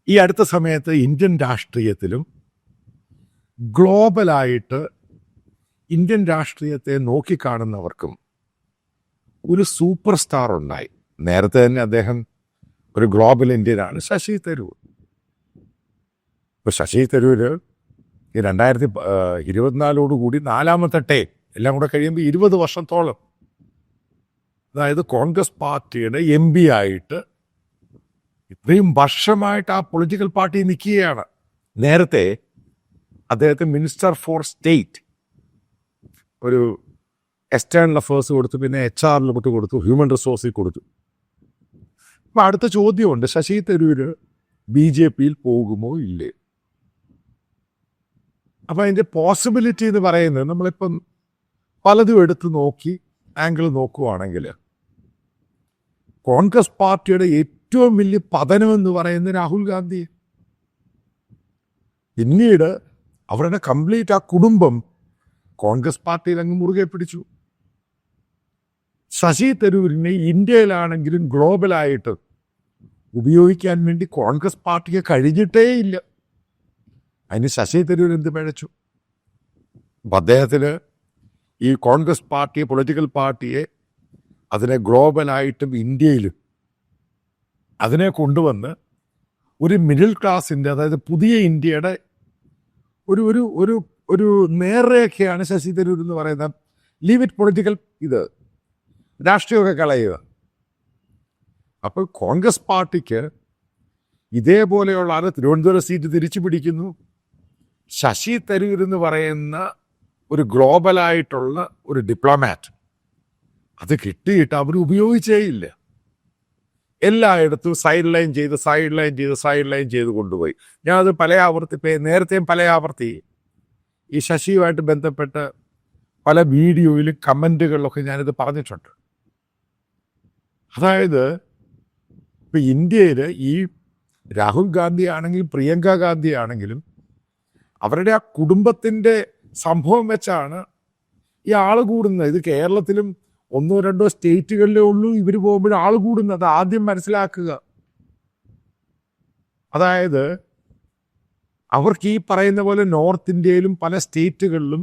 ഈ അടുത്ത സമയത്ത് ഇന്ത്യൻ രാഷ്ട്രീയത്തിലും ഗ്ലോബലായിട്ട് ഇന്ത്യൻ രാഷ്ട്രീയത്തെ നോക്കിക്കാണുന്നവർക്കും ഒരു സൂപ്പർ സ്റ്റാർ ഉണ്ടായി. നേരത്തെ തന്നെ അദ്ദേഹം ഒരു ഗ്ലോബൽ ഇന്ത്യനാണ്, ശശി തരൂർ. ഇപ്പോൾ ശശി തരൂർ ഈ 2024 നാലാമത്തെ ടേം എല്ലാം കൂടെ കഴിയുമ്പോൾ 20 വർഷത്തോളം, അതായത് കോൺഗ്രസ് പാർട്ടിയുടെ MP ആയിട്ട് ഇത്രയും വർഷമായിട്ട് ആ പൊളിറ്റിക്കൽ പാർട്ടി നിൽക്കുകയാണ്. നേരത്തെ അദ്ദേഹത്തെ മിനിസ്റ്റർ ഫോർ സ്റ്റേറ്റ്, ഒരു എക്സ്റ്റേണൽ അഫേഴ്സ് കൊടുത്തു, പിന്നെ HR കൊടുത്തു, ഹ്യൂമൻ റിസോഴ്സിൽ കൊടുത്തു. അപ്പം അടുത്ത ചോദ്യമുണ്ട്, ശശി തരൂർ BJPയിൽ പോകുമോ ഇല്ലേ? അപ്പം അതിൻ്റെ പോസിബിലിറ്റി എന്ന് പറയുന്നത്, നമ്മളിപ്പം പലതും എടുത്ത് നോക്കി ആംഗിൾ നോക്കുവാണെങ്കിൽ, കോൺഗ്രസ് പാർട്ടിയുടെ ഏറ്റവും വലിയ പതനമെന്ന് പറയുന്നത് രാഹുൽ ഗാന്ധി. പിന്നീട് അവരുടെ കംപ്ലീറ്റ് ആ കുടുംബം കോൺഗ്രസ് പാർട്ടിയിൽ അങ്ങ് മുറുകെ പിടിച്ചു. ശശി തരൂരിനെ ഇന്ത്യയിലാണെങ്കിലും ഗ്ലോബലായിട്ട് ഉപയോഗിക്കാൻ വേണ്ടി കോൺഗ്രസ് പാർട്ടിക്ക് കഴിഞ്ഞിട്ടേ ഇല്ല. അതിന് ശശി തരൂർ എന്ത് പിഴച്ചു? അപ്പം അദ്ദേഹത്തിന് ഈ കോൺഗ്രസ് പാർട്ടിയെ, പൊളിറ്റിക്കൽ പാർട്ടിയെ, അതിനെ ഗ്ലോബലായിട്ടും ഇന്ത്യയിലും അതിനെ കൊണ്ടുവന്ന് ഒരു മിഡിൽ ക്ലാസിൻ്റെ, അതായത് പുതിയ ഇന്ത്യയുടെ ഒരു ഒരു ഒരു ഒരു നേർരേഖയാണ് ശശി തരൂർ എന്ന് പറയുന്നത്. ലീവ് ഇറ്റ് പൊളിറ്റിക്കൽ, ഇത് രാഷ്ട്രീയമൊക്കെ കളയുക. അപ്പോൾ കോൺഗ്രസ് പാർട്ടിക്ക് ഇതേപോലെയുള്ള ആൾ തിരുവനന്തപുരം സീറ്റ് തിരിച്ചു പിടിക്കുന്നു. ശശി തരൂർ എന്ന് പറയുന്ന ഒരു ഗ്ലോബലായിട്ടുള്ള ഒരു ഡിപ്ലോമാറ്റ്, അത് കിട്ടിയിട്ട് അവർ ഉപയോഗിച്ചേ ഇല്ല. എല്ലായിടത്തും സൈഡ് ലൈൻ ചെയ്ത് കൊണ്ടുപോയി. ഞാനത് നേരത്തെയും പല ആവർത്തി ഈ ശശിയുമായിട്ട് ബന്ധപ്പെട്ട പല വീഡിയോയിലും കമൻറ്റുകളിലൊക്കെ ഞാനിത് പറഞ്ഞിട്ടുണ്ട്. അതായത് ഇപ്പം ഇന്ത്യയിൽ ഈ രാഹുൽ ഗാന്ധി ആണെങ്കിലും പ്രിയങ്ക ഗാന്ധി ആണെങ്കിലും അവരുടെ ആ കുടുംബത്തിൻ്റെ സംഭവം വെച്ചാണ് ഈ ആൾ കൂടുന്നത്. ഇത് കേരളത്തിലും 1-2 സ്റ്റേറ്റുകളിലേ ഉള്ളൂ ഇവർ പോകുമ്പോൾ ആൾ കൂടുന്നത്. ആദ്യം മനസ്സിലാക്കുക. അതായത് അവർക്ക് ഈ പറയുന്ന പോലെ നോർത്ത് ഇന്ത്യയിലും പല സ്റ്റേറ്റുകളിലും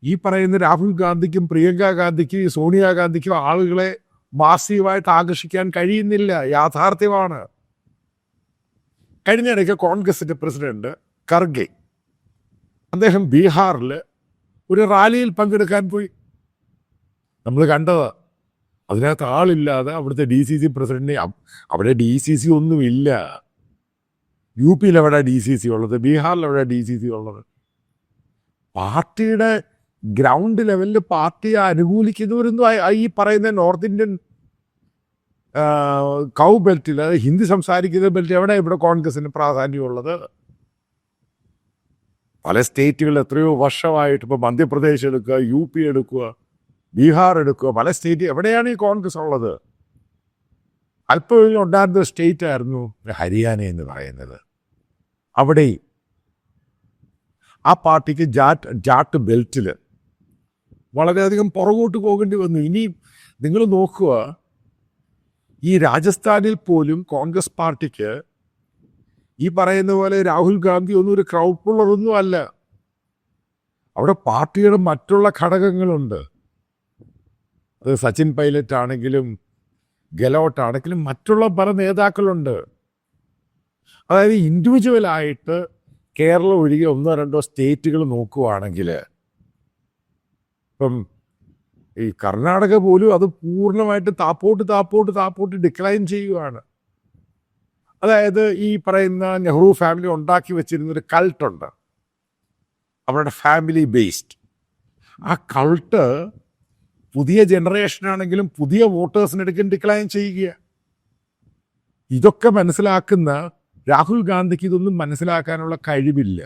ഈ പറയുന്ന രാഹുൽ ഗാന്ധിക്കും പ്രിയങ്ക ഗാന്ധിക്കും സോണിയാഗാന്ധിക്കും ആളുകളെ മാസീവായിട്ട് ആകർഷിക്കാൻ കഴിയുന്നില്ല. യാഥാർത്ഥ്യമാണ്. കഴിഞ്ഞിടയ്ക്ക് കോൺഗ്രസിൻ്റെ പ്രസിഡന്റ് ഖർഗെ, അദ്ദേഹം ബീഹാറിൽ ഒരു റാലിയിൽ പങ്കെടുക്കാൻ പോയി. നമ്മൾ കണ്ടത് അതിനകത്ത് ആളില്ലാതെ അവിടുത്തെ DCC പ്രസിഡന്റിനെ, അവിടെ DCC ഒന്നുമില്ല. UPയിൽ എവിടെ DCC ഉള്ളത്? ബീഹാറിൽ എവിടെ DCC ഉള്ളത്? പാർട്ടിയുടെ ഗ്രൗണ്ട് ലെവലിൽ പാർട്ടിയെ അനുകൂലിക്കുന്നവരൊന്നും ഈ പറയുന്ന നോർത്ത് ഇന്ത്യൻ കൗ ബെൽറ്റിൽ, ഹിന്ദി സംസാരിക്കുന്ന ബെൽറ്റ് എവിടെ ഇവിടെ കോൺഗ്രസിന് പ്രാധാന്യമുള്ളത്? പല സ്റ്റേറ്റുകളിൽ എത്രയോ വർഷമായിട്ട്, ഇപ്പോൾ മധ്യപ്രദേശ് എടുക്കുക, UP എടുക്കുക, ബീഹാർ എടുക്കുക, പല സ്റ്റേറ്റ് എവിടെയാണ് ഈ കോൺഗ്രസ് ഉള്ളത്? അല്പം ഉണ്ടായിരുന്ന സ്റ്റേറ്റ് ആയിരുന്നു ഹരിയാന എന്ന് പറയുന്നത്. അവിടെ ആ പാർട്ടിക്ക് ജാട്ട് ബെൽറ്റിൽ വളരെയധികം പുറകോട്ട് പോകേണ്ടി വന്നു. ഇനി നിങ്ങൾ നോക്കുക, ഈ രാജസ്ഥാനിൽ പോലും കോൺഗ്രസ് പാർട്ടിക്ക് ഈ പറയുന്ന പോലെ രാഹുൽ ഗാന്ധി ഒന്നും ഒരു ക്രൗഡ് പുള്ളറൊന്നും അല്ല. അവിടെ പാർട്ടിയുടെ മറ്റുള്ള ഘടകങ്ങളുണ്ട്. അത് സച്ചിൻ പൈലറ്റ് ആണെങ്കിലും ഗെലോട്ട് ആണെങ്കിലും മറ്റുള്ള പല നേതാക്കളുണ്ട്. അതായത് ഇൻഡിവിജ്വലായിട്ട് കേരളം ഒഴികെ 1-2 സ്റ്റേറ്റുകൾ നോക്കുവാണെങ്കിൽ, ഇപ്പം ഈ കർണാടക പോലും അത് പൂർണ്ണമായിട്ട് താപ്പോട്ട് ഡിക്ലൈൻ ചെയ്യുകയാണ്. അതായത് ഈ പറയുന്ന നെഹ്റു ഫാമിലി ഉണ്ടാക്കി വെച്ചിരുന്നൊരു കൾട്ടുണ്ട്, അവരുടെ ഫാമിലി ബേസ്ഡ്. ആ കൾട്ട് പുതിയ ജനറേഷനാണെങ്കിലും പുതിയ വോട്ടേഴ്സിനെടുക്കും ഡിക്ലൈൻ ചെയ്യുക. ഇതൊക്കെ മനസ്സിലാക്കുന്ന രാഹുൽ ഗാന്ധിക്ക് ഇതൊന്നും മനസ്സിലാക്കാനുള്ള കഴിവില്ല.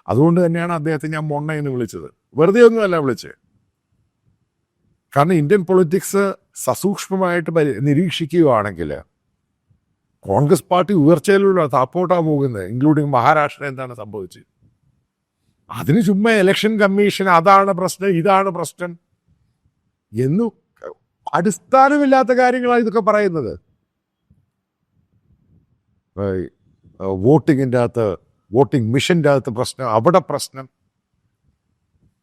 അതുകൊണ്ട് തന്നെയാണ് അദ്ദേഹത്തെ ഞാൻ മൊണ്ണ എന്ന് വിളിച്ചത്. വെറുതെ ഒന്നുമല്ല വിളിച്ചത്. കാരണം ഇന്ത്യൻ പൊളിറ്റിക്സ് സസൂക്ഷ്മമായിട്ട് നിരീക്ഷിക്കുകയാണെങ്കിൽ കോൺഗ്രസ് പാർട്ടി ഉയർച്ചയിലുള്ള താപ്പോട്ടാണ് പോകുന്നത്, ഇൻക്ലൂഡിങ് മഹാരാഷ്ട്ര. എന്താണ് സംഭവിച്ചത്? അതിന് ചുമ്മാ ഇലക്ഷൻ കമ്മീഷൻ അതാണ് പ്രശ്നം, ഇതാണ് പ്രശ്നം എന്നു അടിസ്ഥാനമില്ലാത്ത കാര്യങ്ങളാണ് ഇതൊക്കെ പറയുന്നത്. വോട്ടിങ്ങിൻ്റെ അകത്ത് വോട്ടിംഗ് മിഷൻ്റെ അകത്ത് പ്രശ്നം, അവിടെ പ്രശ്നം.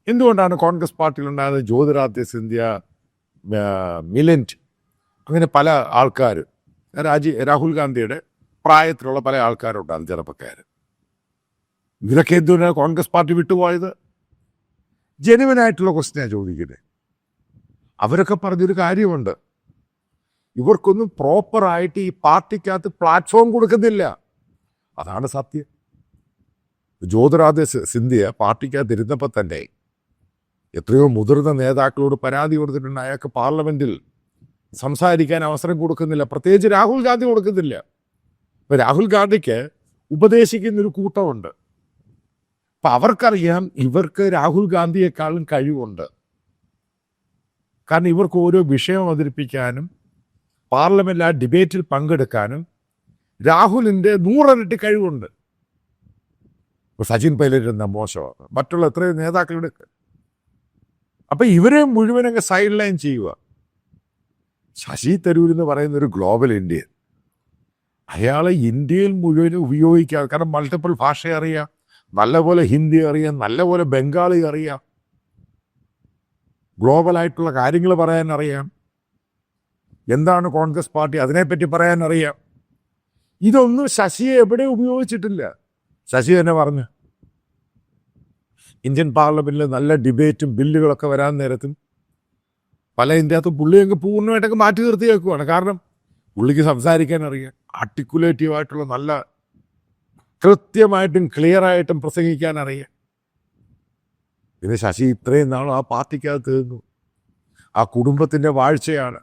എന്തുകൊണ്ടാണ് കോൺഗ്രസ് പാർട്ടിയിലുണ്ടായത്? ജ്യോതിരാദിത്യ സിന്ധ്യ, മിലന്റ്, അങ്ങനെ പല ആൾക്കാർ, രാഹുൽ ഗാന്ധിയുടെ പ്രായത്തിലുള്ള പല ആൾക്കാരുണ്ടാകും, ചെറുപ്പക്കാർ. ഇവരൊക്കെ എന്തുകൊണ്ടാണ് കോൺഗ്രസ് പാർട്ടി വിട്ടുപോയത്? ജെനുവിനായിട്ടുള്ള ക്വസ്റ്റ്യനാണ് ചോദിക്കുന്നത്. അവരൊക്കെ പറഞ്ഞൊരു കാര്യമുണ്ട്, ഇവർക്കൊന്നും പ്രോപ്പറായിട്ട് ഈ പാർട്ടിക്കകത്ത് പ്ലാറ്റ്ഫോം കൊടുക്കുന്നില്ല. അതാണ് സത്യം. ജ്യോതിരാദിത്യ സിന്ധ്യ പാർട്ടിക്കകത്ത് ഇരുന്നപ്പോൾ തന്നെ എത്രയോ മുതിർന്ന നേതാക്കളോട് പരാതി കൊടുത്തിട്ടുണ്ട്. അയാൾക്ക് പാർലമെൻറ്റിൽ സംസാരിക്കാൻ അവസരം കൊടുക്കുന്നില്ല, പ്രത്യേകിച്ച് രാഹുൽ ഗാന്ധി കൊടുക്കുന്നില്ല. ഇപ്പം രാഹുൽ ഗാന്ധിക്ക് ഉപദേശിക്കുന്നൊരു കൂട്ടമുണ്ട്. അപ്പം അവർക്കറിയാം ഇവർക്ക് രാഹുൽ ഗാന്ധിയെക്കാളും കഴിവുണ്ട്. കാരണം ഇവർക്ക് ഓരോ വിഷയം അവതരിപ്പിക്കാനും പാർലമെൻറ്റിൽ ആ ഡിബേറ്റിൽ പങ്കെടുക്കാനും രാഹുലിൻ്റെ 100 ഇരട്ടി കഴിവുണ്ട്. സച്ചിൻ പൈലറ്റ് എന്ന മോശമാണ്, മറ്റുള്ള എത്രയോ നേതാക്കളുടെ. അപ്പം ഇവരെ മുഴുവനൊക്കെ സൈഡ് ലൈൻ ചെയ്യുക. ശശി തരൂർ എന്ന് പറയുന്ന ഒരു ഗ്ലോബൽ ഇന്ത്യൻ, അയാളെ ഇന്ത്യയിൽ മുഴുവൻ ഉപയോഗിക്കുക. കാരണം മൾട്ടിപ്പിൾ ഭാഷ അറിയാം, നല്ലപോലെ ഹിന്ദി അറിയാം, നല്ലപോലെ ബംഗാളി അറിയാം, ഗ്ലോബലായിട്ടുള്ള കാര്യങ്ങൾ പറയാൻ അറിയാം, എന്താണ് കോൺഗ്രസ് പാർട്ടി അതിനെപ്പറ്റി പറയാൻ അറിയാം. ഇതൊന്നും ശശിയെ എവിടെ ഉപയോഗിച്ചിട്ടില്ല. ശശി തന്നെ പറഞ്ഞു, ഇന്ത്യൻ പാർലമെൻറ്റിൽ നല്ല ഡിബേറ്റും ബില്ലുകളൊക്കെ വരാൻ നേരത്തും പല ഇതിനകത്ത് പുള്ളിയൊക്കെ പൂർണ്ണമായിട്ടൊക്കെ മാറ്റി നിർത്തിയേക്കുവാണ്. കാരണം പുള്ളിക്ക് സംസാരിക്കാൻ അറിയാം, ആർട്ടിക്കുലേറ്റീവായിട്ടുള്ള നല്ല കൃത്യമായിട്ടും ക്ലിയറായിട്ടും പ്രസംഗിക്കാൻ അറിയാം. പിന്നെ ശശി ഇത്രയും നാളും ആ പാർട്ടിക്കകത്ത് നിന്നു. ആ കുടുംബത്തിൻ്റെ വാഴ്ചയാണ്.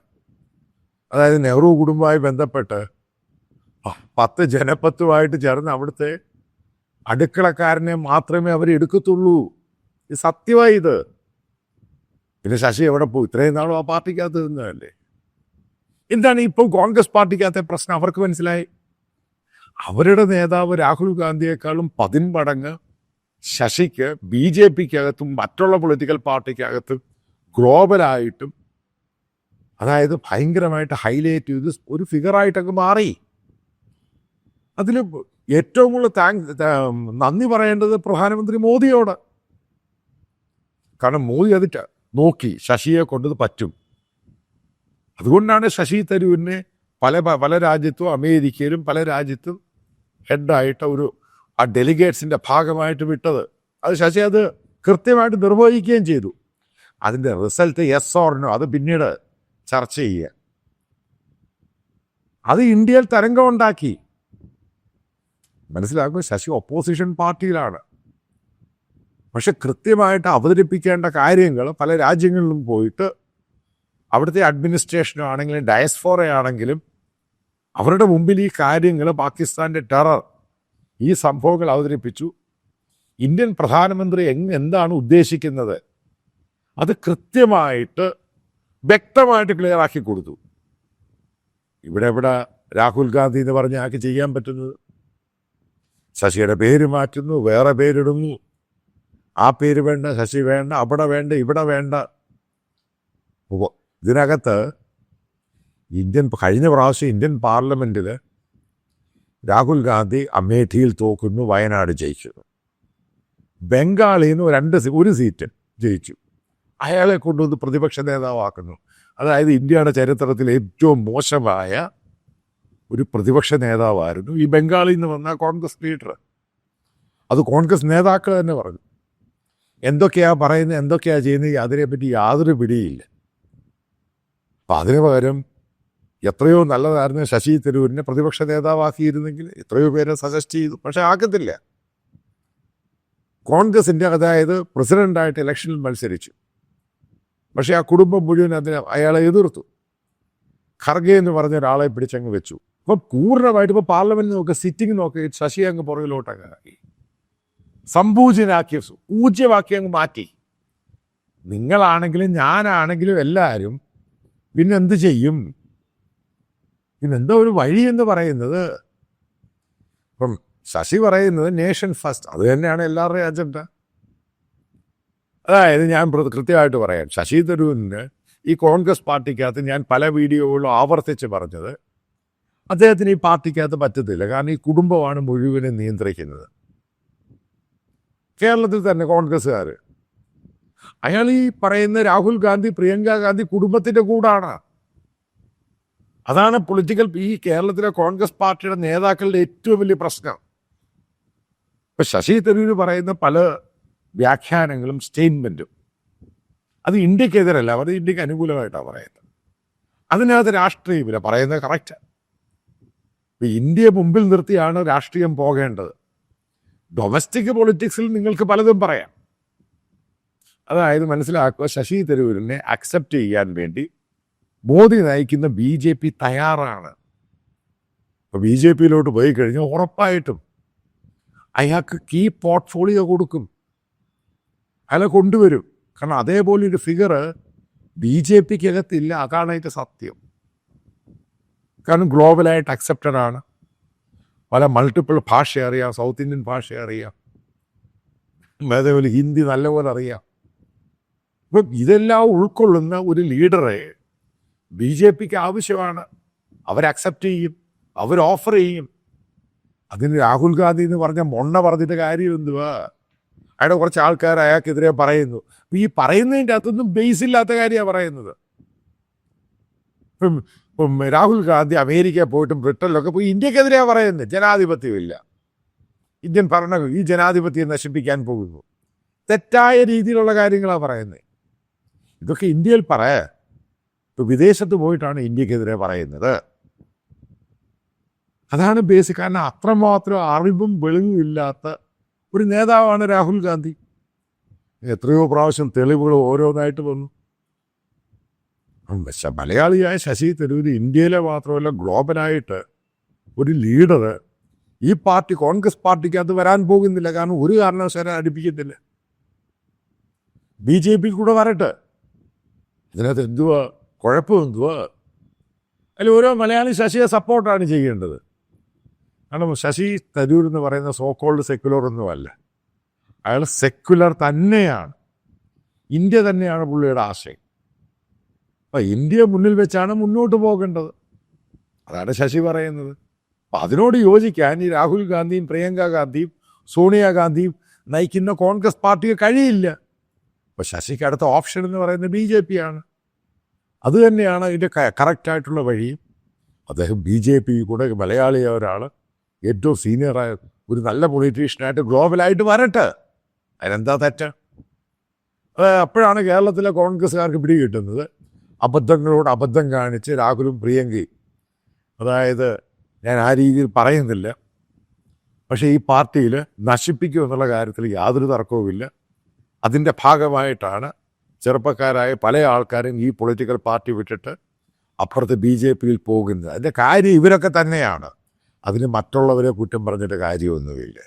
അതായത് നെഹ്റു കുടുംബവുമായി ബന്ധപ്പെട്ട് 10 ജനപത്തുമായിട്ട് ചേർന്ന് അവിടുത്തെ അടുക്കളക്കാരനെ മാത്രമേ അവർ എടുക്കത്തുള്ളൂ. ഇത് സത്യമായി ഇത്. പിന്നെ ശശി എവിടെ പോകും? ഇത്രയും നാളും ആ പാർട്ടിക്കകത്ത് നിന്നതല്ലേ. എന്താണ് ഇപ്പോൾ കോൺഗ്രസ് പാർട്ടിക്കകത്തെ പ്രശ്നം? അവർക്ക് മനസ്സിലായി അവരുടെ നേതാവ് രാഹുൽ ഗാന്ധിയെക്കാളും 10 മടങ്ങ് ശശിക്ക് BJPക്കകത്തും മറ്റുള്ള പൊളിറ്റിക്കൽ പാർട്ടിക്കകത്തും ഗ്ലോബലായിട്ടും, അതായത് ഭയങ്കരമായിട്ട് ഹൈലൈറ്റ് ചെയ്ത് ഒരു ഫിഗറായിട്ടൊക്കെ മാറി. അതിൽ ഏറ്റവും കൂടുതൽ നന്ദി പറയേണ്ടത് പ്രധാനമന്ത്രി മോദിയോട്. കാരണം മോദി അത് നോക്കി ശശിയെ കൊണ്ടത് പറ്റും. അതുകൊണ്ടാണ് ശശി തരൂരിനെ പല രാജ്യത്തും, അമേരിക്കയിലും പല രാജ്യത്തും ഹെഡായിട്ട് ആ ഡെലിഗേറ്റ്സിൻ്റെ ഭാഗമായിട്ട് വിട്ടത്. അത് ശശി അത് കൃത്യമായിട്ട് നിർവഹിക്കുകയും ചെയ്തു. അതിൻ്റെ റിസൾട്ട് യെസ് ഓർ നോ അത് പിന്നീട് ചർച്ച ചെയ്യുക. അത് ഇന്ത്യയിൽ തരംഗമുണ്ടാക്കി. മനസ്സിലാക്കുക, ശശി ഒപ്പോസിഷൻ പാർട്ടിയിലാണ്. പക്ഷെ കൃത്യമായിട്ട് അവതരിപ്പിക്കേണ്ട കാര്യങ്ങൾ പല രാജ്യങ്ങളിലും പോയിട്ട് അവിടുത്തെ അഡ്മിനിസ്ട്രേഷനും ആണെങ്കിലും ഡയസ്ഫോറയാണെങ്കിലും അവരുടെ മുമ്പിൽ ഈ കാര്യങ്ങൾ, പാകിസ്ഥാൻ്റെ ടെറർ, ഈ സംഭവങ്ങൾ അവതരിപ്പിച്ചു. ഇന്ത്യൻ പ്രധാനമന്ത്രി എന്താണ് ഉദ്ദേശിക്കുന്നത് അത് കൃത്യമായിട്ട് വ്യക്തമായിട്ട് ക്ലിയറാക്കി കൊടുത്തു. ഇവിടെ രാഹുൽ ഗാന്ധി എന്ന് പറഞ്ഞ് ആൾക്ക് ചെയ്യാൻ പറ്റുന്നത്? ശശിയുടെ പേര് മാറ്റുന്നു, വേറെ പേരിടുന്നു. ആ പേര് വേണ്ട, ശശി വേണ്ട, അവിടെ വേണ്ട, ഇവിടെ വേണ്ട. ഇതിനകത്ത് കഴിഞ്ഞ പ്രാവശ്യം ഇന്ത്യൻ പാർലമെൻറ്റിൽ രാഹുൽ ഗാന്ധി അമേഠിയിൽ തോക്കുന്നു, വയനാട് ജയിച്ചു. ബംഗാളിൽ നിന്ന് ഒരു സീറ്റ് ജയിച്ചു. അയാളെ കൊണ്ടുവന്ന് പ്രതിപക്ഷ നേതാവാക്കുന്നു. അതായത് ഇന്ത്യയുടെ ചരിത്രത്തിൽ ഏറ്റവും മോശമായ ഒരു പ്രതിപക്ഷ നേതാവായിരുന്നു ഈ ബംഗാളിൽ നിന്ന് വന്ന കോൺഗ്രസ് ലീഡർ. അത് കോൺഗ്രസ് നേതാക്കൾ തന്നെ പറഞ്ഞു. എന്തൊക്കെയാണ് പറയുന്നത്, എന്തൊക്കെയാണ് ചെയ്യുന്നത്, അതിനെപ്പറ്റി യാതൊരു പിടിയില്ല. അപ്പം അതിന് പകരം എത്രയോ നല്ലതായിരുന്നു ശശി തരൂരിനെ പ്രതിപക്ഷ നേതാവാക്കിയിരുന്നെങ്കിൽ എത്രയോ പേരെ സജസ്റ്റ് ചെയ്തു. പക്ഷെ ആക്കത്തില്ല. കോൺഗ്രസിൻ്റെ, അതായത് പ്രസിഡൻ്റായിട്ട് ഇലക്ഷനിൽ മത്സരിച്ചു. പക്ഷേ ആ കുടുംബം മുഴുവൻ അയാളെ എതിർത്തു. ഖർഗെ എന്ന് പറഞ്ഞ ഒരാളെ പിടിച്ചങ്ങ് വെച്ചു. അപ്പം പൂർണ്ണമായിട്ട് ഇപ്പോൾ പാർലമെൻറ്റ് നോക്കുക, സിറ്റിംഗ് നോക്കി ശശി അങ്ങ് പുറകിലോട്ടങ്ങ് ആക്കി, സമ്പൂജ്യനാക്കി, പൂജ്യമാക്കി അങ്ങ് മാറ്റി. നിങ്ങളാണെങ്കിലും ഞാനാണെങ്കിലും എല്ലാവരും പിന്നെന്ത് ചെയ്യും? പിന്നെന്താ ഒരു വഴി എന്ന് പറയുന്നത്? ഇപ്പം ശശി പറയുന്നത് നേഷൻ ഫസ്റ്റ്, അത് തന്നെയാണ് എല്ലാവരുടെയും അജണ്ട. അതായത് ഞാൻ കൃത്യമായിട്ട് പറയാം, ശശി തരൂരിന് ഈ കോൺഗ്രസ് പാർട്ടിക്കകത്ത് ഞാൻ പല വീഡിയോകളിലും ആവർത്തിച്ച് പറഞ്ഞത്, അദ്ദേഹത്തിന് ഈ പാർട്ടിക്കകത്ത് പറ്റത്തില്ല. കാരണം ഈ കുടുംബമാണ് മുഴുവനും നിയന്ത്രിക്കുന്നത്. കേരളത്തിൽ തന്നെ കോൺഗ്രസ്സുകാർ, അയാൾ ഈ പറയുന്ന രാഹുൽ ഗാന്ധി, പ്രിയങ്ക ഗാന്ധി കുടുംബത്തിൻ്റെ കൂടാണ്. അതാണ് പൊളിറ്റിക്കൽ ഈ കേരളത്തിലെ കോൺഗ്രസ് പാർട്ടിയുടെ നേതാക്കളുടെ ഏറ്റവും വലിയ പ്രശ്നം. ഇപ്പം ശശി തരൂർ പറയുന്ന പല വ്യാഖ്യാനങ്ങളും സ്റ്റേറ്റ്മെൻറ്റും അത് ഇന്ത്യക്കെതിരല്ല, അവർ ഇന്ത്യക്ക് അനുകൂലമായിട്ടാണ് പറയുന്നത്. അതിനകത്ത് രാഷ്ട്രീയമില്ല, പറയുന്നത് കറക്റ്റാണ്. ഇപ്പം ഇന്ത്യയെ മുമ്പിൽ നിർത്തിയാണ് രാഷ്ട്രീയം പോകേണ്ടത്. ഡൊമസ്റ്റിക് പൊളിറ്റിക്സിൽ നിങ്ങൾക്ക് പലതും പറയാം. അതായത് മനസ്സിലാക്കുക, ശശി തരൂരിനെ അക്സെപ്റ്റ് ചെയ്യാൻ വേണ്ടി മോദി നയിക്കുന്ന BJP തയ്യാറാണ്. ഇപ്പോൾ BJPയിലോട്ട് പോയി കഴിഞ്ഞാൽ ഉറപ്പായിട്ടും അയാൾക്ക് കീ പോർട്ട്ഫോളിയോ കൊടുക്കും, അയാളെ കൊണ്ടുവരും. കാരണം അതേപോലെ ഒരു ഫിഗർ BJPക്കകത്തില്ല, അതാണ് അതിൻ്റെ സത്യം. കാരണം ഗ്ലോബലായിട്ട് അക്സെപ്റ്റഡ് ആണ്, പല മൾട്ടിപ്പിൾ ഭാഷ അറിയാം, സൗത്ത് ഇന്ത്യൻ ഭാഷ അറിയാം, അതേപോലെ ഹിന്ദി നല്ലപോലെ അറിയാം. ഇപ്പം ഇതെല്ലാം ഉൾക്കൊള്ളുന്ന ഒരു ലീഡറെ BJPക്ക് ആവശ്യമാണ്. അവർ അക്സെപ്റ്റ് ചെയ്യും, അവർ ഓഫർ ചെയ്യും. അതിന് രാഹുൽ ഗാന്ധി എന്ന് പറഞ്ഞ മൊണ്ണ പറഞ്ഞിട്ട് കാര്യം എന്തുവാ? അയാളുടെ കുറച്ച് ആൾക്കാർ അയാൾക്കെതിരെ പറയുന്നു. അപ്പം ഈ പറയുന്നതിൻ്റെ അകത്തൊന്നും ബേസ് ഇല്ലാത്ത കാര്യമാണ് പറയുന്നത്. ഇപ്പം രാഹുൽ ഗാന്ധി അമേരിക്കയിൽ പോയിട്ടും ബ്രിട്ടനിലൊക്കെ പോയി ഇന്ത്യക്കെതിരെയാണ് പറയുന്നത്. ജനാധിപത്യമില്ല, ഇന്ത്യൻ ഭരണകൂടം ഈ ജനാധിപത്യം നശിപ്പിക്കാൻ പോകുന്നു, തെറ്റായ രീതിയിലുള്ള കാര്യങ്ങളാണ് പറയുന്നത്. ഇതൊക്കെ ഇന്ത്യയിൽ ഇപ്പോൾ വിദേശത്ത് പോയിട്ടാണ് ഇന്ത്യക്കെതിരെ പറയുന്നത്. അതാണ് ബേസിക്. കാരണം അത്രമാത്രം അറിവും വെളിവും ഇല്ലാത്ത ഒരു നേതാവാണ് രാഹുൽ ഗാന്ധി. എത്രയോ പ്രാവശ്യം തെളിവുകൾ ഓരോന്നായിട്ട് വന്നു. മലയാളിയായ ശശി തരൂർ ഇന്ത്യയിലെ മാത്രമല്ല ഗ്ലോബലായിട്ട് ഒരു ലീഡർ ഈ പാർട്ടി കോൺഗ്രസ് പാർട്ടിക്കകത്ത് വരാൻ പോകുന്നില്ല. കാരണം ഒരു കാരണവശാലും അടുപ്പിക്കത്തില്ല. BJP കൂടെ വരട്ടെ, ഇതിനകത്ത് എന്തുവാ കുഴപ്പം? എന്തുവാ അതിൽ ഓരോ മലയാളി ശശിയെ സപ്പോർട്ടാണ് ചെയ്യേണ്ടത്. കാരണം ശശി തരൂർ എന്ന് പറയുന്ന സോക്കോൾഡ് സെക്യുലർ ഒന്നുമല്ല, അയാൾ സെക്യുലർ തന്നെയാണ്. ഇന്ത്യ തന്നെയാണ് പുള്ളിയുടെ ആശയം. അപ്പം ഇന്ത്യയെ മുന്നിൽ വെച്ചാണ് മുന്നോട്ട് പോകേണ്ടത്, അതാണ് ശശി പറയുന്നത്. അപ്പം അതിനോട് യോജിക്കാൻ ഈ രാഹുൽ ഗാന്ധിയും പ്രിയങ്ക ഗാന്ധിയും സോണിയാഗാന്ധിയും നയിക്കുന്ന കോൺഗ്രസ് പാർട്ടിക്ക് കഴിയില്ല. അപ്പോൾ ശശിക്ക് അടുത്ത ഓപ്ഷൻ എന്ന് പറയുന്നത് BJP ആണ്. അത് തന്നെയാണ് അതിൻ്റെ കറക്റ്റായിട്ടുള്ള വഴിയും. അദ്ദേഹം BJP കൂടെ മലയാളിയായ ഒരാൾ, ഏറ്റവും സീനിയറായ ഒരു നല്ല പൊളിറ്റീഷ്യനായിട്ട് ഗ്ലോബലായിട്ട് വരട്ടെ, അതിനെന്താ തെറ്റ്? അപ്പോഴാണ് കേരളത്തിലെ കോൺഗ്രസ്സുകാർക്ക് പിടി കിട്ടുന്നത്. അബദ്ധങ്ങളോട് അബദ്ധം കാണിച്ച് രാഹുലും പ്രിയങ്കയും, അതായത് ഞാൻ ആ രീതിയിൽ പറയുന്നില്ല, പക്ഷേ ഈ പാർട്ടിയിൽ നശിപ്പിക്കും എന്നുള്ള കാര്യത്തിൽ യാതൊരു തർക്കവുമില്ല. അതിൻ്റെ ഭാഗമായിട്ടാണ് ചെറുപ്പക്കാരായ പല ആൾക്കാരും ഈ പൊളിറ്റിക്കൽ പാർട്ടി വിട്ടിട്ട് അപ്പുറത്ത് BJPയിൽ പോകുന്നത്. അതിൻ്റെ കാര്യം ഇവരൊക്കെ തന്നെയാണ്. അതിന് മറ്റുള്ളവരെ കുറ്റം പറഞ്ഞിട്ട് കാര്യമൊന്നുമില്ല.